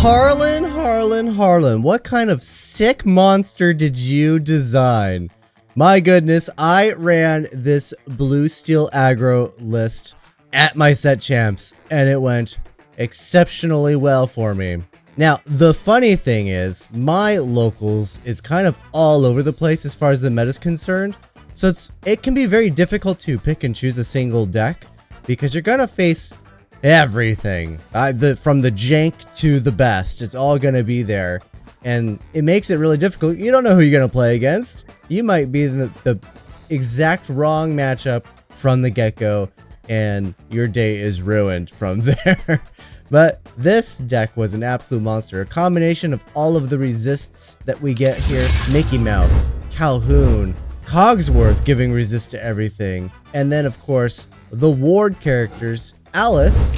Harlan, what kind of sick monster did you design? My goodness, I ran this blue steel aggro list at my set champs, and it went exceptionally well for me. Now, the funny thing is, my locals is kind of all over the place as far as the meta is concerned, so it can be very difficult to pick and choose a single deck, because you're gonna face everything. From the jank to the best, it's all gonna be there. And it makes it really difficult. You don't know who you're gonna play against. You might be the exact wrong matchup from the get-go, and your day is ruined from there. But this deck was an absolute monster. A combination of all of the resists that we get here. Mickey Mouse, Calhoun, Cogsworth giving resist to everything. And then, of course, the ward characters. Alice.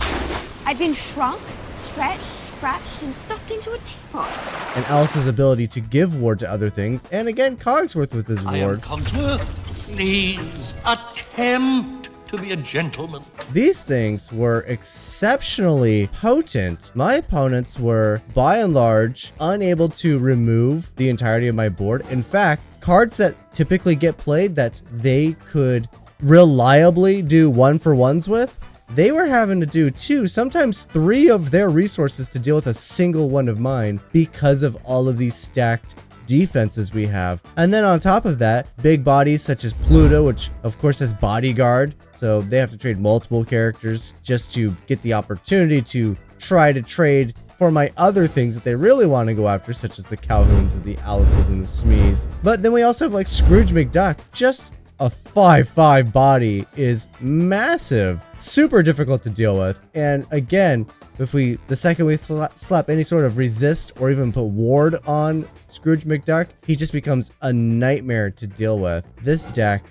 I've been shrunk, stretched, scratched, and stuffed into a teapot. And Alice's ability to give ward to other things. And again, Cogsworth with his ward. I am Cogsworth. Please attempt to be a gentleman. These things were exceptionally potent. My opponents were, by and large, unable to remove the entirety of my board. In fact, cards that typically get played that they could reliably do 1-for-1s with, they were having to do 2, sometimes 3 of their resources to deal with a single one of mine because of all of these stacked defenses we have. And then on top of that, big bodies such as Pluto, which of course has bodyguard, so they have to trade multiple characters just to get the opportunity to try to trade for my other things that they really want to go after, such as the Calhouns and the Alices and the Smees. But then we also have like Scrooge McDuck. Just a 5/5 body is massive, super difficult to deal with. And again, the second we slap any sort of resist or even put ward on Scrooge McDuck, he just becomes a nightmare to deal with. This deck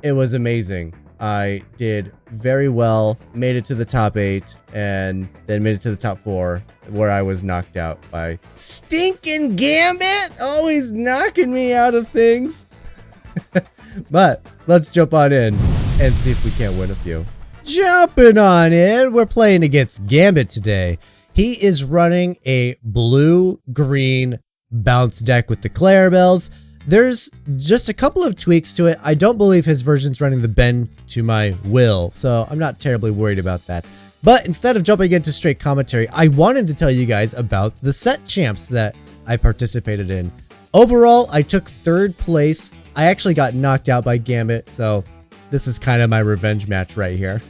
it was amazing. I did very well, made it to the top 8, and then made it to the top 4, where I was knocked out by stinking Gambit, always knocking me out of things. But let's jump on in and see if we can't win a few. Jumping on in, we're playing against Gambit today. He is running a blue-green bounce deck with the Clarabelles. There's just a couple of tweaks to it. I don't believe his version's running the bend to my will, so I'm not terribly worried about that. But instead of jumping into straight commentary, I wanted to tell you guys about the set champs that I participated in. Overall, I took 3rd place. I actually got knocked out by Gambit, so this is kind of my revenge match right here.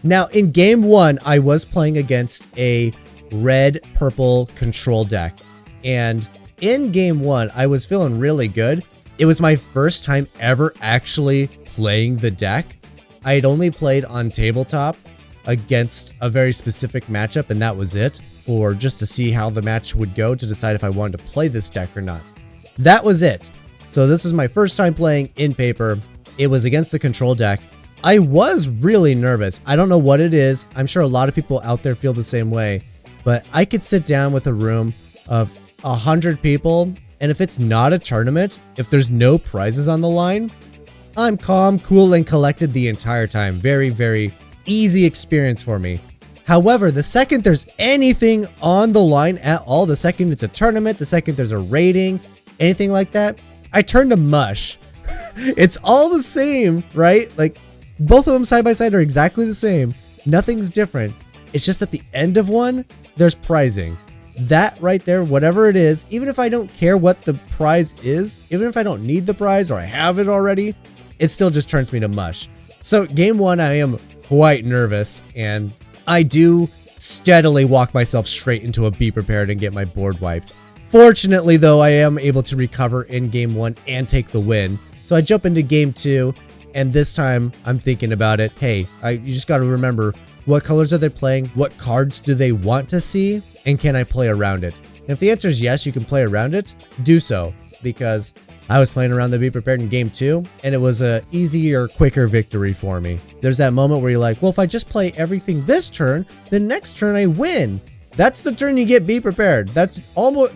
Now, in game 1, I was playing against a red-purple control deck, and in game 1, I was feeling really good. It was my first time ever actually playing the deck. I had only played on tabletop against a very specific matchup, and that was it, for just to see how the match would go to decide if I wanted to play this deck or not. That was it. So this was my first time playing in paper. It was against the control deck. I was really nervous. I don't know what it is. I'm sure a lot of people out there feel the same way, but I could sit down with a room of 100 people, and if it's not a tournament, if there's no prizes on the line, I'm calm, cool, and collected the entire time. Very, very easy experience for me. However, the second there's anything on the line at all, the second it's a tournament, the second there's a rating, anything like that, I turn to mush. It's all the same, right? Like, both of them side by side are exactly the same. Nothing's different. It's just at the end of one, there's prizing. That right there, whatever it is, even if I don't care what the prize is, even if I don't need the prize or I have it already, it still just turns me to mush. So game 1, I am quite nervous, and I do steadily walk myself straight into a be prepared and get my board wiped. Fortunately, though, I am able to recover in game 1 and take the win. So I jump into game 2, and this time I'm thinking about it. Hey, you just got to remember, what colors are they playing? What cards do they want to see? And can I play around it? And if the answer is yes, you can play around it, do so. Because I was playing around the be prepared in game 2, and it was a easier, quicker victory for me. There's that moment where you're like, well, if I just play everything this turn, the next turn I win. That's the turn you get be prepared. That's always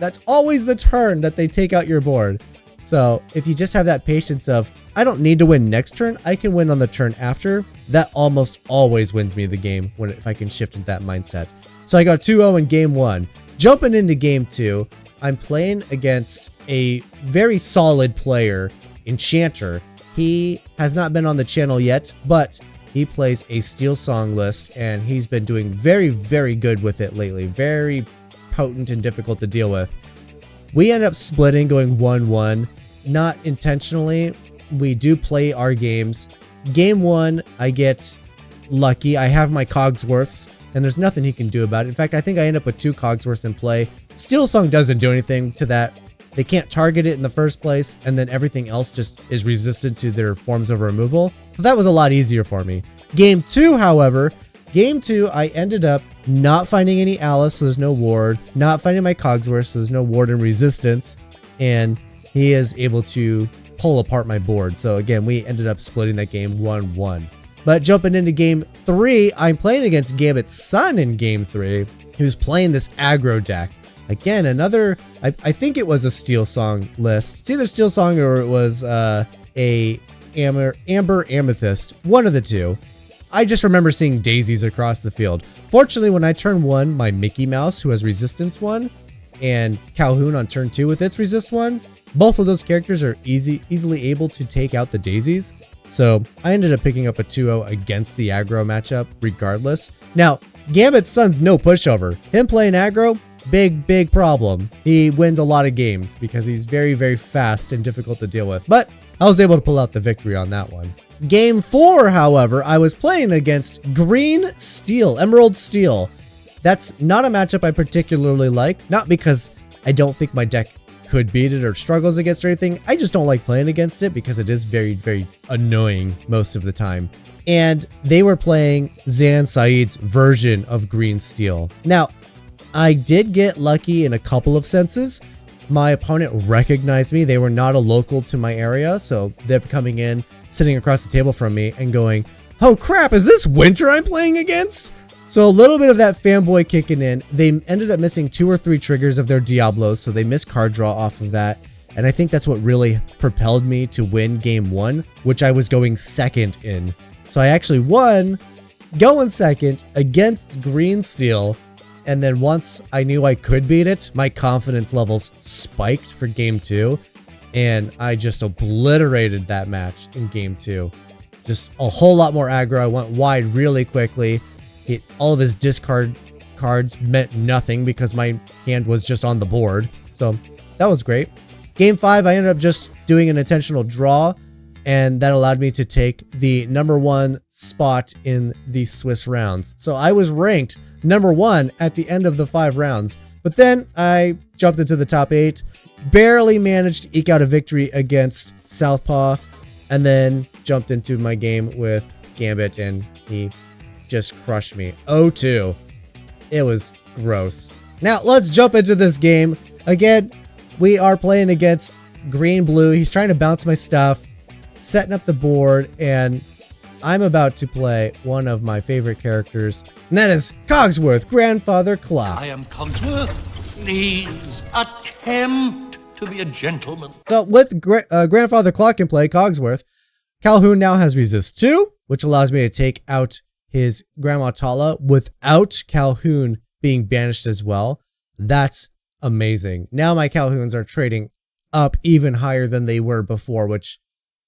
the turn that they take out your board. So if you just have that patience of, I don't need to win next turn, I can win on the turn after, that almost always wins me the game if I can shift into that mindset. So I got 2-0 in game 1. Jumping into game 2, I'm playing against a very solid player, Enchanter. He has not been on the channel yet, but he plays a Steel Song list, and he's been doing very, very good with it lately. Very potent and difficult to deal with. We end up splitting, going 1-1. Not intentionally. We do play our games. Game 1, I get lucky. I have my Cogsworths, and there's nothing he can do about it. In fact, I think I end up with 2 Cogsworths in play. Steel Song doesn't do anything to that. They can't target it in the first place, and then everything else just is resistant to their forms of removal. So that was a lot easier for me. Game 2, however, I ended up not finding any Alice, so there's no ward. Not finding my Cogsworth, so there's no ward and resistance. And he is able to pull apart my board. So again, we ended up splitting that game 1-1. But jumping into game 3, I'm playing against Gambit's son in game 3, who's playing this aggro deck. Again, another, I think it was a Steel Song list. It's either Steel Song or it was a Amber Amethyst, one of the two. I just remember seeing daisies across the field. Fortunately, when I turn 1, my Mickey Mouse, who has resistance 1, and Calhoun on turn 2 with its resist 1, both of those characters are easily able to take out the daisies. So I ended up picking up a 2-0 against the aggro matchup regardless. Now, Gambit's son's no pushover. Him playing aggro, big problem. He wins a lot of games because he's very, very fast and difficult to deal with. But I was able to pull out the victory on that one. Game 4, however, I was playing against Green Steel, Emerald Steel. That's not a matchup I particularly like, not because I don't think my deck could beat it or struggles against or anything. I just don't like playing against it because it is very, very annoying most of the time. And they were playing Zan Saeed's version of Green Steel. Now, I did get lucky in a couple of senses. My opponent recognized me. They were not a local to my area, so they're coming in, sitting across the table from me and going, oh crap, is this Winter I'm playing against? So a little bit of that fanboy kicking in. They ended up missing 2 or 3 triggers of their Diablos, so they missed card draw off of that. And I think that's what really propelled me to win game 1, which I was going second in. So I actually won going second against Green Steel. And then once I knew I could beat it, my confidence levels spiked for game 2. And I just obliterated that match in game 2. Just a whole lot more aggro. I went wide really quickly. All of his discard cards meant nothing because my hand was just on the board. So that was great. Game 5, I ended up just doing an intentional draw. And that allowed me to take the #1 spot in the Swiss rounds. So I was ranked #1 at the end of the 5 rounds. But then I jumped into the top 8, barely managed to eke out a victory against SouthPaw, and then jumped into my game with Gambit, and he just crushed me. 0-2. It was gross. Now let's jump into this game. Again, we are playing against Green Blue. He's trying to bounce my stuff, setting up the board, and I'm about to play one of my favorite characters, and that is Cogsworth, Grandfather Clock. I am Cogsworth. Please attempt to be a gentleman. So with Grandfather Clock in play, Cogsworth, Calhoun now has resist 2, which allows me to take out his Grandma Tala without Calhoun being banished as well. That's amazing. Now my Calhouns are trading up even higher than they were before, which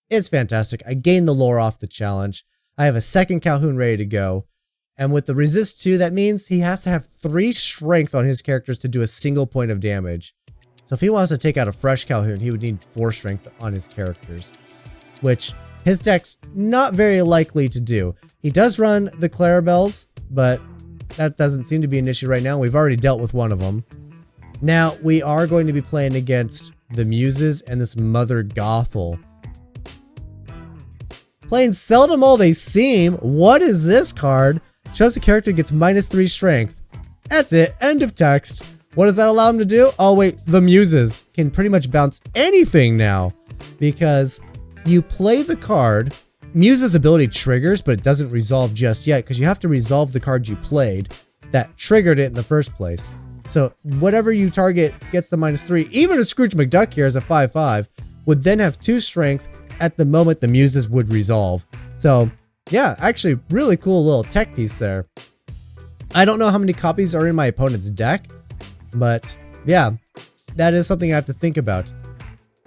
is fantastic. I gained the lore off the challenge. I have a second Calhoun ready to go. And with the resist 2, that means he has to have 3 strength on his characters to do a single point of damage. So if he wants to take out a fresh Calhoun, he would need 4 strength on his characters, which his deck's not very likely to do. He does run the Clarabelles, but that doesn't seem to be an issue right now. We've already dealt with one of them. Now, we are going to be playing against the Muses and this Mother Gothel. Playing Seldom All They Seem. What is this card? Shows the character gets -3 strength. That's it. End of text. What does that allow him to do? Oh wait, the Muses can pretty much bounce anything now because you play the card. Muse's ability triggers, but it doesn't resolve just yet because you have to resolve the card you played that triggered it in the first place. So whatever you target gets the -3. Even a Scrooge McDuck here is a 5/5, would then have 2 strength at the moment the muses would resolve. So yeah, actually really cool little tech piece there. I don't know how many copies are in my opponent's deck, but yeah, that is something I have to think about.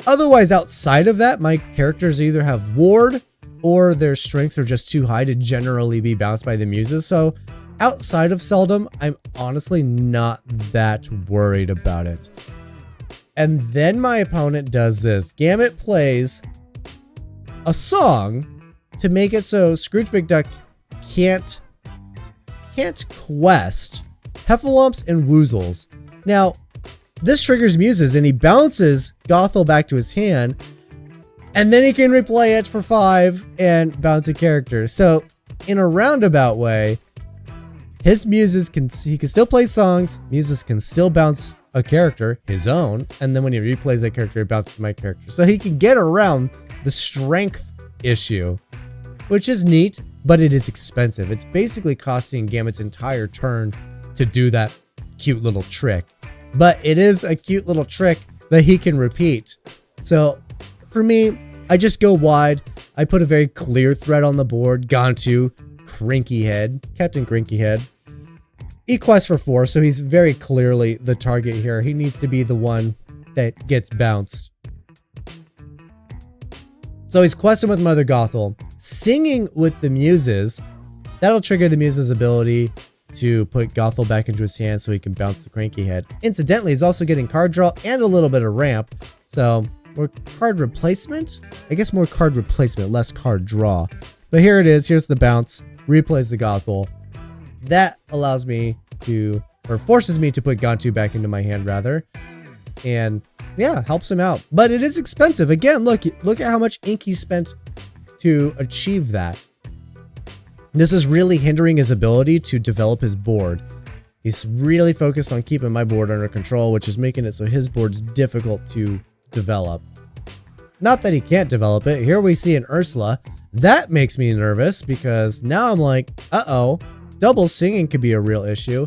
Otherwise, outside of that, my characters either have ward or their strengths are just too high to generally be bounced by the muses. So outside of Seldom, I'm honestly not that worried about it. And then my opponent does this. Gambit plays a song to make it so Scrooge McDuck can't quest Heffalumps and Woozles. Now, this triggers muses and he bounces Gothel back to his hand, and then he can replay it for 5 and bounce a character. So in a roundabout way, his muses he can still play songs, muses can still bounce a character, his own, and then when he replays that character, it bounces my character. So he can get around the strength issue, which is neat, but it is expensive. It's basically costing Gambit's entire turn to do that cute little trick. But it is a cute little trick that he can repeat. So for me, I just go wide. I put a very clear threat on the board. Gantu, Cranky Head, Captain Cranky Head. He quests for 4, so he's very clearly the target here. He needs to be the one that gets bounced. So he's questing with Mother Gothel, singing with the muses. That'll trigger the muses' ability to put Gothel back into his hand so he can bounce the Cranky Head. Incidentally, he's also getting card draw and a little bit of ramp. So more card replacement? I guess more card replacement, less card draw. But here it is. Here's the bounce. Replays the Gothel. That allows me to, or forces me to put Gantu back into my hand rather. And yeah, helps him out. But it is expensive. Again, look at how much ink he spent to achieve that. This is really hindering his ability to develop his board. He's really focused on keeping my board under control, which is making it so his board's difficult to develop. Not that he can't develop it. Here we see an Ursula. That makes me nervous because now I'm like, uh-oh, double singing could be a real issue.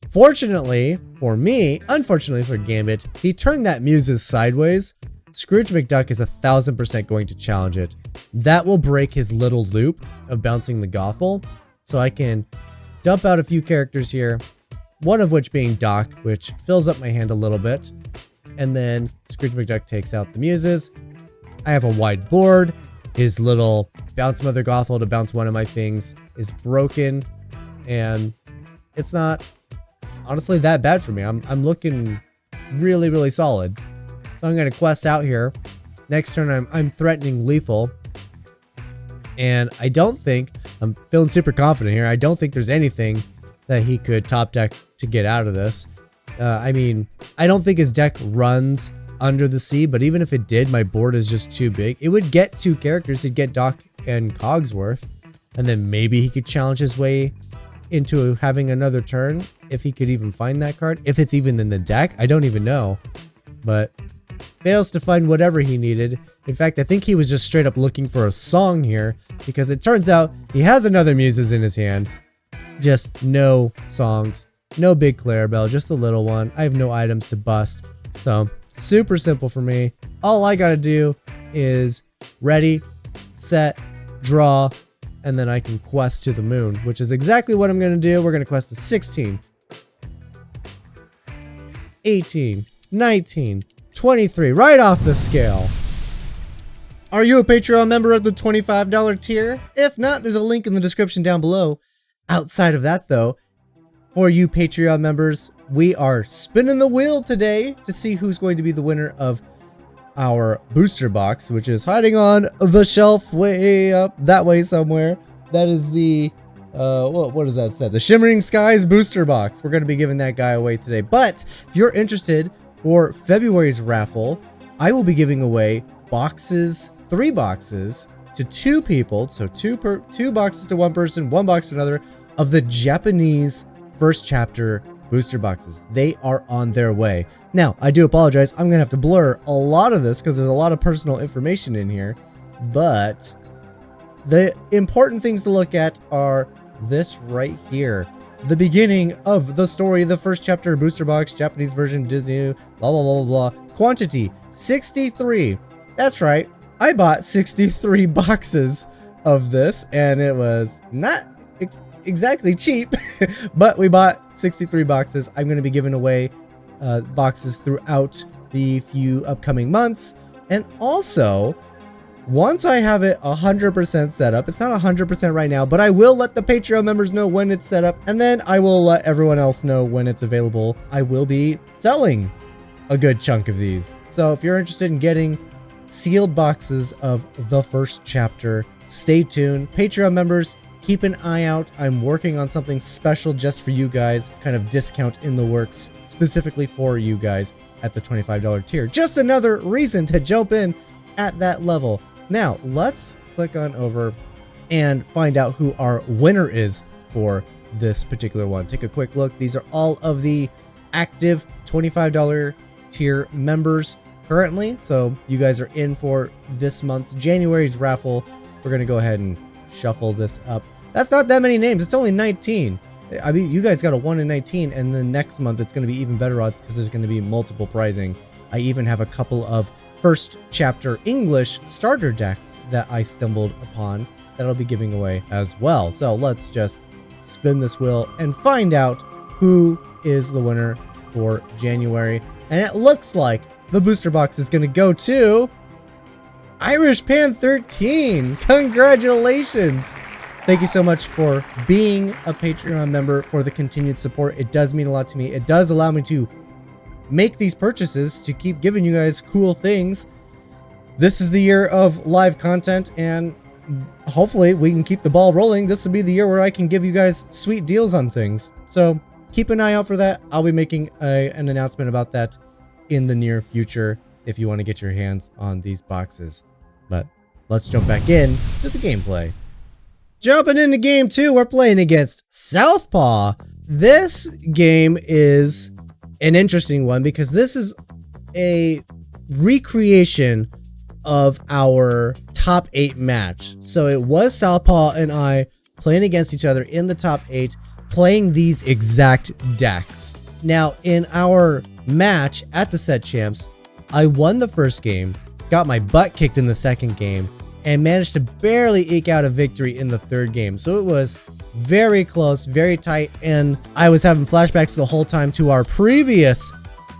Fortunately for me, unfortunately for Gambit, he turned that muses sideways. Scrooge McDuck is 1000% going to challenge it. That will break his little loop of bouncing the Gothel. So I can dump out a few characters here, one of which being Doc, which fills up my hand a little bit. And then Scrooge McDuck takes out the muses. I have a wide board. His little bounce Mother Gothel to bounce one of my things is broken. And it's not honestly that bad for me. I'm looking really, really solid. So I'm going to quest out here. Next turn, I'm threatening lethal. And I don't think, I'm feeling super confident here. I don't think there's anything that he could top deck to get out of this. I mean, I don't think his deck runs under the sea, but even if it did, my board is just too big. It would get 2 characters. He'd get Doc and Cogsworth. And then maybe he could challenge his way into having another turn if he could even find that card. If it's even in the deck, I don't even know. But fails to find whatever he needed. In fact, I think he was just straight up looking for a song here because it turns out he has another muses in his hand. Just no songs, no big Clarabelle, just the little one. I have no items to bust. So super simple for me. All I gotta do is ready, set, draw, and then I can quest to the moon, which is exactly what I'm gonna do. We're gonna quest to 16, 18, 19, 23, right off the scale. Are you a Patreon member of the $25 tier? If not, there's a link in the description down below. Outside of that though, for you Patreon members, we are spinning the wheel today to see who's going to be the winner of our booster box, which is hiding on the shelf way up that way somewhere. That is the, what does that say? The Shimmering Skies booster box. We're going to be giving that guy away today. But if you're interested for February's raffle, I will be giving away boxes, 3 boxes to 2 people. So 2 boxes to one person, 1 box to another of the Japanese first chapter booster boxes. They are on their way. Now, I do apologize. I'm going to have to blur a lot of this because there's a lot of personal information in here. But the important things to look at are this right here. The beginning of the story, the first chapter booster box, Japanese version, Disney, blah, blah, blah, blah, blah. Quantity, 63. That's right. I bought 63 boxes of this, and it was not exactly cheap, but we bought 63 boxes. I'm going to be giving away boxes throughout the few upcoming months. And also, once I have it 100% set up, it's not 100% right now, but I will let the Patreon members know when it's set up, and then I will let everyone else know when it's available. I will be selling a good chunk of these. So if you're interested in getting sealed boxes of the first chapter, stay tuned. Patreon members, keep an eye out. I'm working on something special just for you guys, kind of discount in the works specifically for you guys at the $25 tier. Just another reason to jump in at that level. Now, let's click on over and find out who our winner is for this particular one. Take a quick look. These are all of the active $25 tier members currently. So you guys are in for this month's January's raffle. We're going to go ahead and shuffle this up. That's not that many names. It's only 19. I mean, you guys got a 1 in 19, and then next month it's going to be even better odds because there's going to be multiple prizing. I even have a couple of first chapter English starter decks that I stumbled upon that I'll be giving away as well. So let's just spin this wheel and find out who is the winner for January. And it looks like the booster box is going to go to Irish Pan 13. Congratulations. Thank you so much for being a Patreon member, for the continued support. It does mean a lot to me. It does allow me to make these purchases to keep giving you guys cool things. This is the year of live content, and hopefully we can keep the ball rolling. This will be the year where I can give you guys sweet deals on things. So keep an eye out for that. I'll be making an announcement about that in the near future if you want to get your hands on these boxes. But let's jump back in to the gameplay. Jumping into game 2, we're playing against SouthPaw. This game is an interesting one because this is a recreation of our top 8 match. So it was SouthPaw and I playing against each other in the top 8, playing these exact decks. Now, in our match at the Set Champs, I won the first game, got my butt kicked in the second game, and managed to barely eke out a victory in the third game. So it was very close, very tight, and I was having flashbacks the whole time to our previous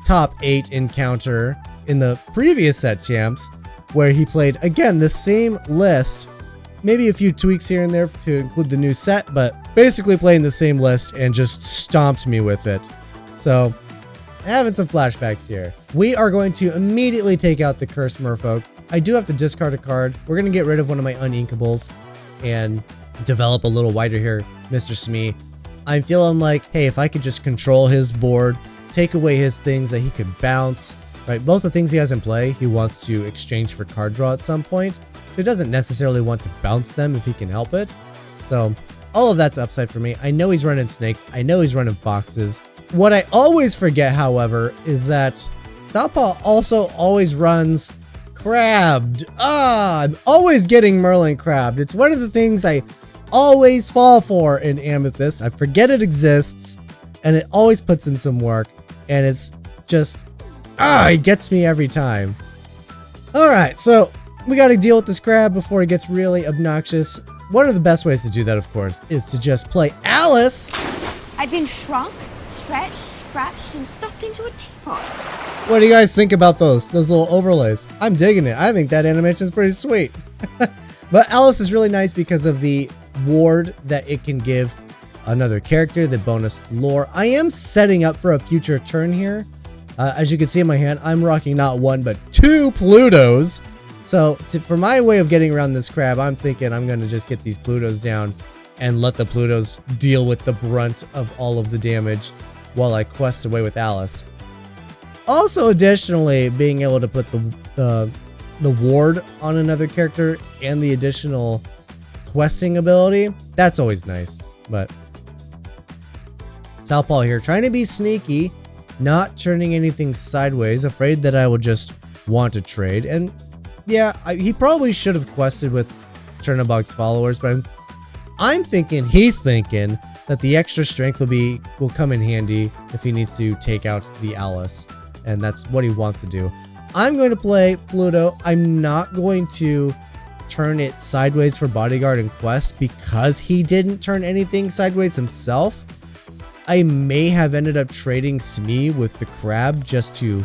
top 8 encounter in the previous Set Champs, where he played, again, the same list, maybe a few tweaks here and there to include the new set, but basically playing the same list and just stomped me with it. So, having some flashbacks here. We are going to immediately take out the Cursed Merfolk. I do have to discard a card. We're going to get rid of one of my uninkables and develop a little wider here, Mr. Smee. I'm feeling like, hey, if I could just control his board, take away his things that he could bounce, right? Both the things he has in play, he wants to exchange for card draw at some point. So he doesn't necessarily want to bounce them if he can help it. So all of that's upside for me. I know he's running snakes. I know he's running foxes. What I always forget, however, is that SouthPaw also always runs crabbed. I'm always getting Merlin crabbed. It's one of the things I always fall for in Amethyst. I forget it exists, and it always puts in some work, and it's just, it gets me every time. Alright, so we gotta deal with this crab before it gets really obnoxious. One of the best ways to do that, of course, is to just play Alice. I've been shrunk, stretched, scratched, and stuffed into a teapot. What do you guys think about those little overlays? I'm digging it. I think that animation is pretty sweet. But Alice is really nice because of the ward that it can give another character, the bonus lore. I am setting up for a future turn here. As you can see in my hand, I'm rocking not 1, but 2 Plutos. So for my way of getting around this crab, I'm thinking I'm going to just get these Plutos down and let the Plutos deal with the brunt of all of the damage while I quest away with Alice. Also, additionally, being able to put the ward on another character and the additional questing ability, that's always nice. But SouthPaw here, trying to be sneaky, not turning anything sideways, afraid that I will just want to trade. And yeah, he probably should have quested with Chernobog's followers, but I'm thinking he's thinking that the extra strength will come in handy if he needs to take out the Alice. And that's what he wants to do. I'm going to play Pluto. I'm not going to turn it sideways for Bodyguard and Quest because he didn't turn anything sideways himself. I may have ended up trading Smee with the crab just to,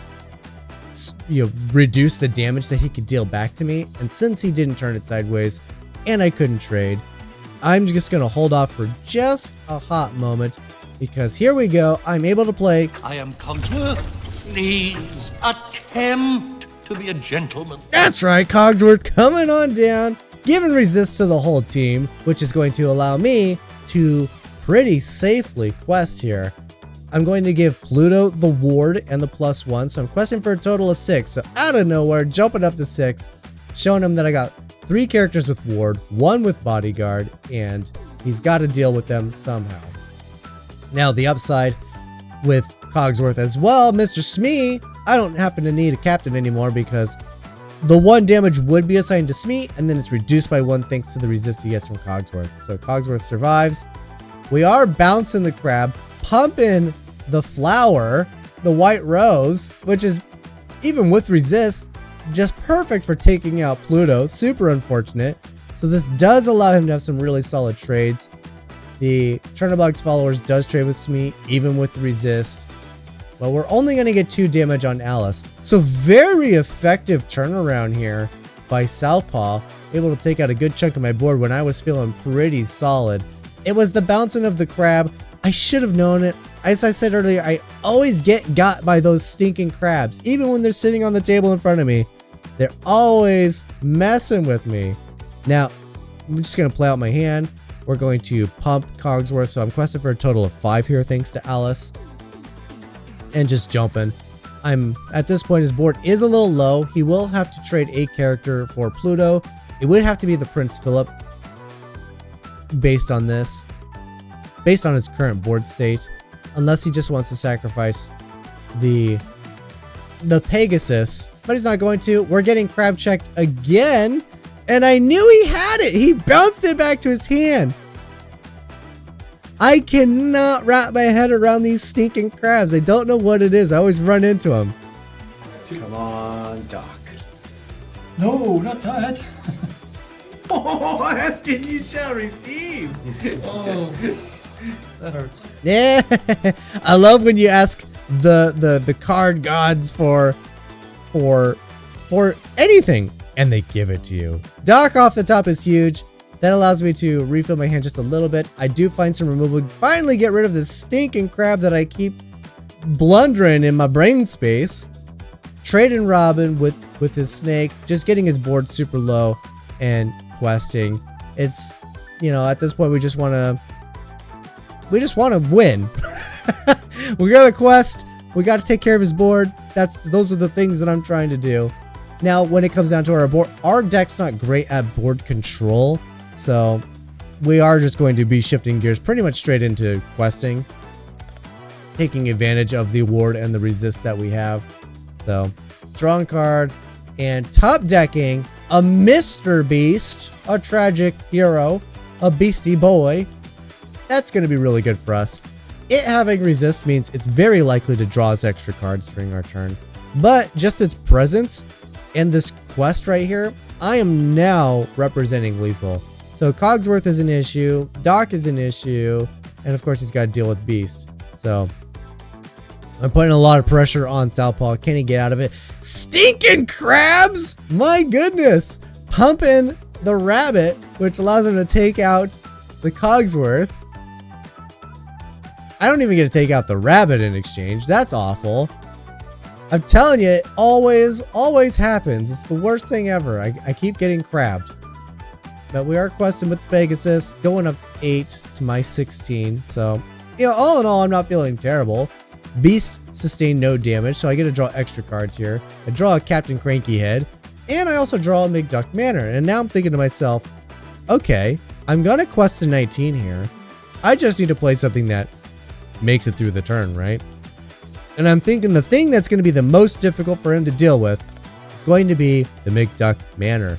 reduce the damage that he could deal back to me. And since he didn't turn it sideways and I couldn't trade, I'm just going to hold off for just a hot moment because here we go. I'm able to play. I am Cogsworth. Please attempt to be a gentleman. That's right, Cogsworth coming on down, giving resist to the whole team, which is going to allow me to pretty safely quest here. I'm going to give Pluto the ward and the +1, so I'm questing for a total of 6. So out of nowhere, jumping up to 6, showing him that I got 3 characters with ward, 1 with bodyguard, and he's got to deal with them somehow. Now the upside with Cogsworth as well, Mr. Smee, I don't happen to need a captain anymore because the 1 damage would be assigned to Smee, and then it's reduced by 1 thanks to the resist he gets from Cogsworth. So Cogsworth survives. We are bouncing the crab, pumping the flower, the white rose, which is, even with resist, just perfect for taking out Pluto. Super unfortunate. So this does allow him to have some really solid trades. The Chernobog's followers does trade with Smee, even with the resist. But we're only going to get 2 damage on Alice. So very effective turnaround here by SouthPaw. Able to take out a good chunk of my board when I was feeling pretty solid. It was the bouncing of the crab. I should have known it. As I said earlier, I always get got by those stinking crabs. Even when they're sitting on the table in front of me, they're always messing with me. Now, I'm just going to play out my hand. We're going to pump Cogsworth. So I'm questing for a total of 5 here thanks to Alice. And just jumping. At this point, his board is a little low. He will have to trade a character for Pluto. It would have to be the Prince Philip based on this. Based on his current board state. Unless he just wants to sacrifice the Pegasus. But he's not going to. We're getting crab checked again. And I knew he had it. He bounced it back to his hand. I cannot wrap my head around these stinking crabs. I don't know what it is. I always run into them. Come on, Doc. No, not that. Oh, asking you shall receive. Oh, that hurts. Yeah, I love when you ask the card gods for anything and they give it to you. Doc off the top is huge. That allows me to refill my hand just a little bit. I do find some removal. Finally get rid of this stinking crab that I keep blundering in my brain space. Trading Robin with his snake. Just getting his board super low and questing. It's, at this point we just want to win. We got to quest. We got to take care of his board. Those are the things that I'm trying to do. Now, when it comes down to our board, our deck's not great at board control. So we are just going to be shifting gears pretty much straight into questing, taking advantage of the ward and the resist that we have. So strong card and top decking a Mr. Beast, a tragic hero, a beastie boy. That's going to be really good for us. It having resist means it's very likely to draw us extra cards during our turn, but just its presence and this quest right here, I am now representing lethal. So Cogsworth is an issue, Doc is an issue, and of course he's got to deal with Beast. So I'm putting a lot of pressure on SouthPaw. Can he get out of it? Stinking crabs! My goodness! Pumping the rabbit, which allows him to take out the Cogsworth. I don't even get to take out the rabbit in exchange. That's awful. I'm telling you, it always happens. It's the worst thing ever. I keep getting crabbed. But we are questing with the Pegasus, going up to 8 to my 16. So, all in all, I'm not feeling terrible. Beast sustained no damage, so I get to draw extra cards here. I draw a Captain Cranky Head, and I also draw a McDuck Manor. And now I'm thinking to myself, okay, I'm gonna quest to 19 here. I just need to play something that makes it through the turn, right? And I'm thinking the thing that's going to be the most difficult for him to deal with is going to be the McDuck Manor.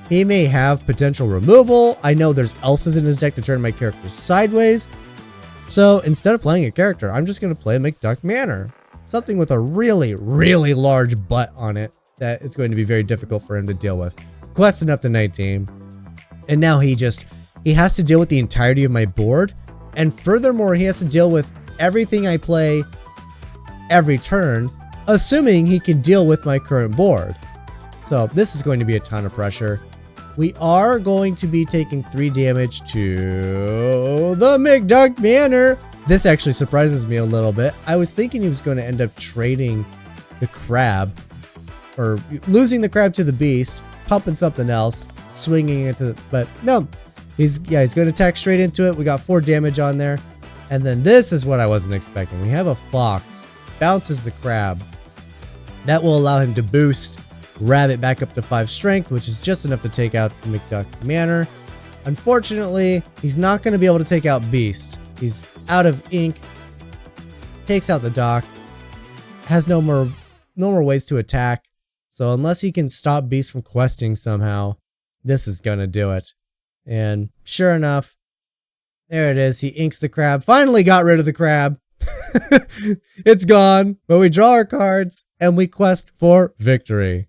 He may have potential removal. I know there's else's in his deck to turn my character sideways. So instead of playing a character, I'm just going to play a McDuck Manor. Something with a really, really large butt on it that it's going to be very difficult for him to deal with. Questing up to 19. And now he has to deal with the entirety of my board. And furthermore, he has to deal with everything I play every turn, assuming he can deal with my current board. So this is going to be a ton of pressure. We are going to be taking 3 damage to the McDuck Manor. This actually surprises me a little bit. I was thinking he was going to end up trading the crab, or losing the crab to the beast, pumping something else, swinging into the, but no, he's going to attack straight into it. We got 4 damage on there. And then this is what I wasn't expecting. We have a fox, bounces the crab. That will allow him to boost Rabbit back up to 5 strength, which is just enough to take out McDuck Manor. Unfortunately, he's not going to be able to take out Beast. He's out of ink. Takes out the dock. Has no more ways to attack. So unless he can stop Beast from questing somehow, this is going to do it. And sure enough, there it is. He inks the crab. Finally got rid of the crab. It's gone. But we draw our cards and we quest for victory.